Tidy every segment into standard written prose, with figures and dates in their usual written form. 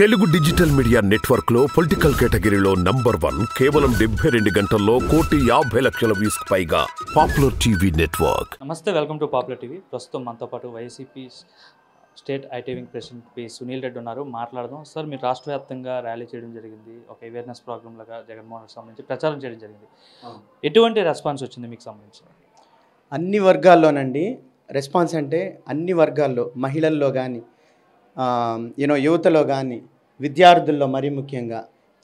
Telugu digital media network లో political కేటగిరీలో #1 కేవలం 72 గంటల్లో 1,50,00,000 వ్యూస్ పైగా పాపులర్ టీవీ నెట్వర్క్. నమస్తే, వెల్కమ్ టు పాపులర్ టీవీ. ప్రస్తుతం మనతో పాటు YCP state IT wing president P Sunil Reddy ఉన్నారు. మాట్లాడదాం. సార్, మీరు రాష్ట్ర వ్యాప్తంగా ర్యాలీ చేయడం జరిగింది, ఒక అవేర్నెస్ ప్రోగ్రామ్ లాగా జగన్మోహన్ రెడ్డి సంబంధించి ప్రచారం చేయడం జరిగింది. ఎటువంటి రెస్పాన్స్ వచ్చింది మీకు సంబంధించి? అన్ని వర్గాల్లోనండి రెస్పాన్స్ అంటే అన్ని వర్గాల్లో, మహిళల్లో కానీ యువతలో కానీ విద్యార్థుల్లో మరీ ముఖ్యంగా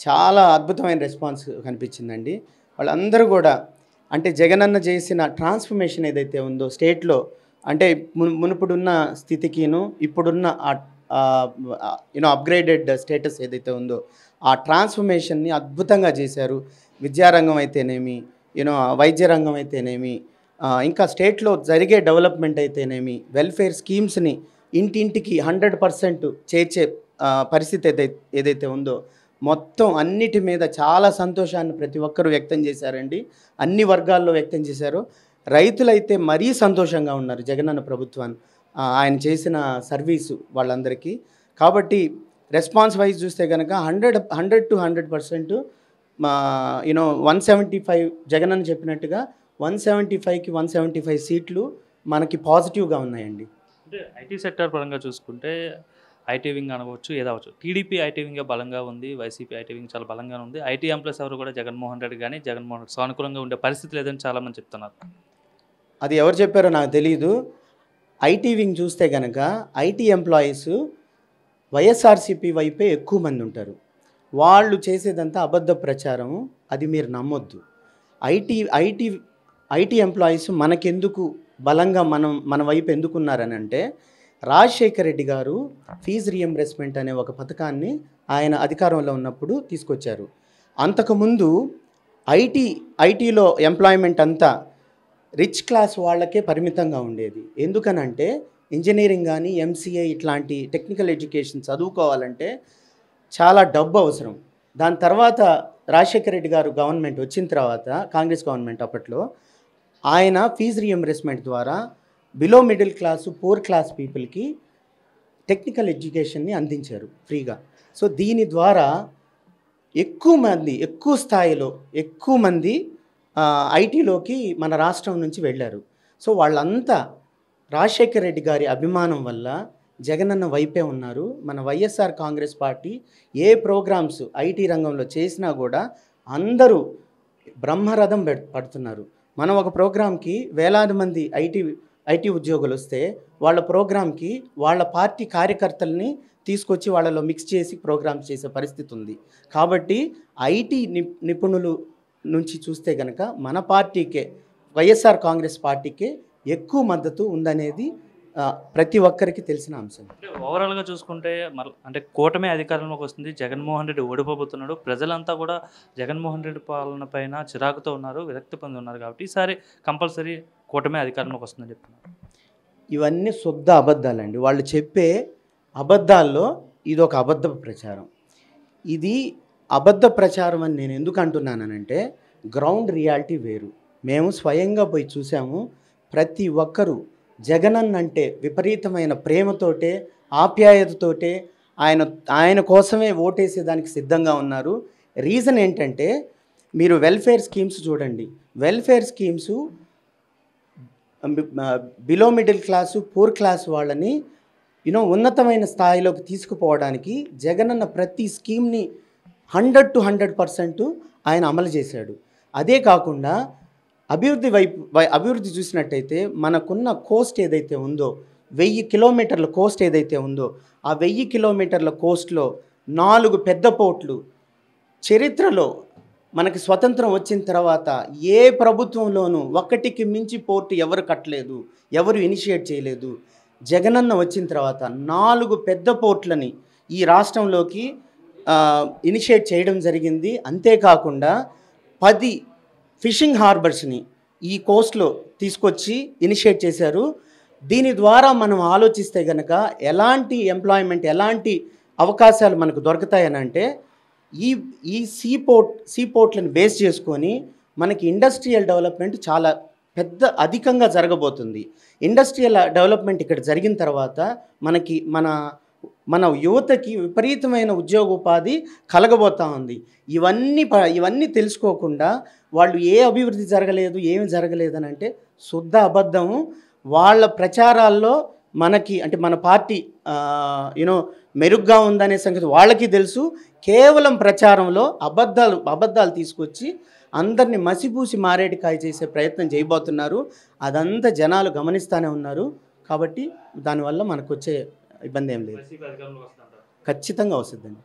చాలా అద్భుతమైన రెస్పాన్స్ కనిపించిందండి. వాళ్ళందరూ కూడా అంటే జగనన్న చేసిన ట్రాన్స్ఫర్మేషన్ ఏదైతే ఉందో స్టేట్లో, అంటే మునుపుడున్న స్థితికిను ఇప్పుడున్న అప్గ్రేడెడ్ స్టేటస్ ఏదైతే ఉందో ఆ ట్రాన్స్ఫర్మేషన్ని అద్భుతంగా చేశారు. విద్యారంగం అయితేనేమి, వైద్య రంగం అయితేనేమి, ఇంకా స్టేట్లో జరిగే డెవలప్మెంట్ అయితేనేమి, వెల్ఫేర్ స్కీమ్స్ని ఇంటింటికి 100% చేర్చే పరిస్థితి ఏదైతే ఉందో మొత్తం అన్నిటి మీద చాలా సంతోషాన్ని ప్రతి ఒక్కరూ వ్యక్తం చేశారండి. అన్ని వర్గాల్లో వ్యక్తం చేశారు. రైతులైతే మరీ సంతోషంగా ఉన్నారు జగనన్న ప్రభుత్వాన్ని, ఆయన చేసిన సర్వీసు వాళ్ళందరికీ. కాబట్టి రెస్పాన్స్ వైజ్ చూస్తే కనుక 100 to 100% 175 జగనన్న చెప్పినట్టుగా 175కి 175 సీట్లు మనకి పాజిటివ్గా ఉన్నాయండి. అంటే ఐటీ సెక్టర్ పరంగా చూసుకుంటే ఐటీ వింగ్ అనవచ్చు, ఏదవచ్చు. టీడీపీ ఐటీ వింగ్ బలంగా ఉంది, వైసీపీ ఐటీ వింగ్ చాలా బలంగా ఉంది. ఐటీ ఎంప్లాయీస్ ఎవరు కూడా జగన్మోహన్ రెడ్డి కానీ జగన్మోహన్ రెడ్డి సానుకూలంగా ఉండే పరిస్థితి లేదని చాలామంది చెప్తున్నారు. అది ఎవరు చెప్పారో నాకు తెలీదు. ఐటీ వింగ్ చూస్తే కనుక ఐటీ ఎంప్లాయీస్ వైఎస్ఆర్సీపీ వైపే ఎక్కువ మంది ఉంటారు. వాళ్ళు చేసేదంతా అబద్ధ ప్రచారం, అది మీరు నమ్మొద్దు. ఐటీ ఎంప్లాయీస్ మనకెందుకు బలంగా మన వైపు ఎందుకున్నారని అంటే, రాజశేఖర్ రెడ్డి గారు ఫీజు రియంబర్స్మెంట్ అనే ఒక పథకాన్ని ఆయన అధికారంలో ఉన్నప్పుడు తీసుకొచ్చారు. అంతకుముందు ఐటీలో ఎంప్లాయ్మెంట్ అంతా రిచ్ క్లాస్ వాళ్ళకే పరిమితంగా ఉండేది. ఎందుకనంటే ఇంజనీరింగ్ కానీ ఎంసీఏ ఇట్లాంటి టెక్నికల్ ఎడ్యుకేషన్ చదువుకోవాలంటే చాలా డబ్బు అవసరం. దాని తర్వాత రాజశేఖర రెడ్డి గారు గవర్నమెంట్ వచ్చిన తర్వాత, కాంగ్రెస్ గవర్నమెంట్ అప్పట్లో, ఆయన ఫీజు రియంబర్స్మెంట్ ద్వారా below middle class, poor class పీపుల్కి టెక్నికల్ ఎడ్యుకేషన్ని అందించారు ఫ్రీగా. సో దీని ద్వారా ఎక్కువ స్థాయిలో ఎక్కువ మంది ఐటీలోకి మన రాష్ట్రం నుంచి వెళ్ళారు. సో వాళ్ళంతా రాజశేఖర రెడ్డి గారి అభిమానం వల్ల జగనన్న వైపే ఉన్నారు. మన వైఎస్ఆర్ కాంగ్రెస్ పార్టీ ఏ ప్రోగ్రామ్స్ ఐటీ రంగంలో చేసినా కూడా అందరూ బ్రహ్మరథం పడుతున్నారు. మనం ఒక ప్రోగ్రాంకి వేలాది మంది ఐటీ ఉద్యోగులు వస్తే వాళ్ళ ప్రోగ్రాంకి వాళ్ళ పార్టీ కార్యకర్తల్ని తీసుకొచ్చి వాళ్ళలో మిక్స్ చేసి ప్రోగ్రామ్స్ చేసే పరిస్థితి ఉంది. కాబట్టి ఐటీ నిపుణులు నుంచి చూస్తే కనుక మన పార్టీకే, వైఎస్ఆర్ కాంగ్రెస్ పార్టీకే ఎక్కువ మద్దతు ఉందనేది ప్రతి ఒక్కరికి తెలిసిన అంశం. ఓవరాల్గా చూసుకుంటే అంటే కూటమి అధికారంలోకి వస్తుంది, జగన్మోహన్ రెడ్డి ఓడిపోబోతున్నాడు. ప్రజలంతా కూడా జగన్మోహన్ రెడ్డి పాలన పైన చిరాకుతో ఉన్నారు, విరక్తి పొంది ఉన్నారు. కాబట్టి ఈసారి కంపల్సరీ కూటమి అధికారంలోకి వస్తుందని చెప్తున్నారు. ఇవన్నీ శుద్ధ అబద్ధాలండి. వాళ్ళు చెప్పే అబద్ధాల్లో ఇది ఒక అబద్ధ ప్రచారం. ఇది అబద్ధ ప్రచారం అని నేను ఎందుకు అంటున్నానంటే, గ్రౌండ్ రియాలిటీ వేరు. మేము స్వయంగా పోయి చూసాము. ప్రతి ఒక్కరూ జగనన్న అంటే విపరీతమైన ప్రేమతోటే, ఆప్యాయతతోటే ఆయన కోసమే ఓటేసేదానికి సిద్ధంగా ఉన్నారు. రీజన్ ఏంటంటే, మీరు వెల్ఫేర్ స్కీమ్స్ చూడండి. Welfare schemes below middle class, poor class వాళ్ళని ఉన్నతమైన స్థాయిలోకి తీసుకుపోవడానికి జగనన్న ప్రతి స్కీమ్ని 100 to 100% ఆయన అమలు చేశాడు. అదే కాకుండా అభివృద్ధి చూసినట్టయితే మనకున్న కోస్ట్ ఏదైతే ఉందో, 1000 కిలోమీటర్ల కోస్ట్ ఏదైతే ఉందో, ఆ 1000 కిలోమీటర్ల కోస్ట్లో 4 పెద్ద పోర్ట్లు చరిత్రలో మనకి స్వతంత్రం వచ్చిన తర్వాత ఏ ప్రభుత్వంలోనూ ఒకటికి మించి పోర్టు ఎవరు కట్టలేదు, ఎవరు ఇనిషియేట్ చేయలేదు. జగనన్న వచ్చిన తర్వాత 4 పెద్ద పోర్ట్లని ఈ రాష్ట్రంలోకి ఇనిషియేట్ చేయడం జరిగింది. అంతేకాకుండా 10 ఫిషింగ్ హార్బర్స్ని ఈ కోస్ట్లో తీసుకొచ్చి ఇనిషియేట్ చేశారు. దీని ద్వారా మనం ఆలోచిస్తే కనుక ఎలాంటి ఎంప్లాయ్మెంట్, ఎలాంటి అవకాశాలు మనకు దొరుకుతాయని అంటే, ఈ సీపోర్ట్లను బేస్ చేసుకొని మనకి ఇండస్ట్రియల్ డెవలప్మెంట్ చాలా అధికంగా జరగబోతుంది. ఇండస్ట్రియల్ డెవలప్మెంట్ ఇక్కడ జరిగిన తర్వాత మన మన యువతకి విపరీతమైన ఉద్యోగోపాధి కలగబోతూ ఉంది. ఇవన్నీ తెలుసుకోకుండా వాళ్ళు ఏ అభివృద్ధి జరగలేదు, ఏమి జరగలేదు అని అంటే శుద్ధ అబద్ధము. వాళ్ళ ప్రచారాల్లో మనకి అంటే మన పార్టీ మెరుగ్గా ఉందనే సంగతి వాళ్ళకి తెలుసు. కేవలం ప్రచారంలో అబద్ధాలు తీసుకొచ్చి అందరినీ మసిపూసి మారేటికాయ చేసే ప్రయత్నం చేయబోతున్నారు. అదంతా జనాలు గమనిస్తూనే ఉన్నారు. కాబట్టి దానివల్ల మనకు వచ్చే ఇబ్బంది ఏం లేదు, ఖచ్చితంగా వస్తుందండి.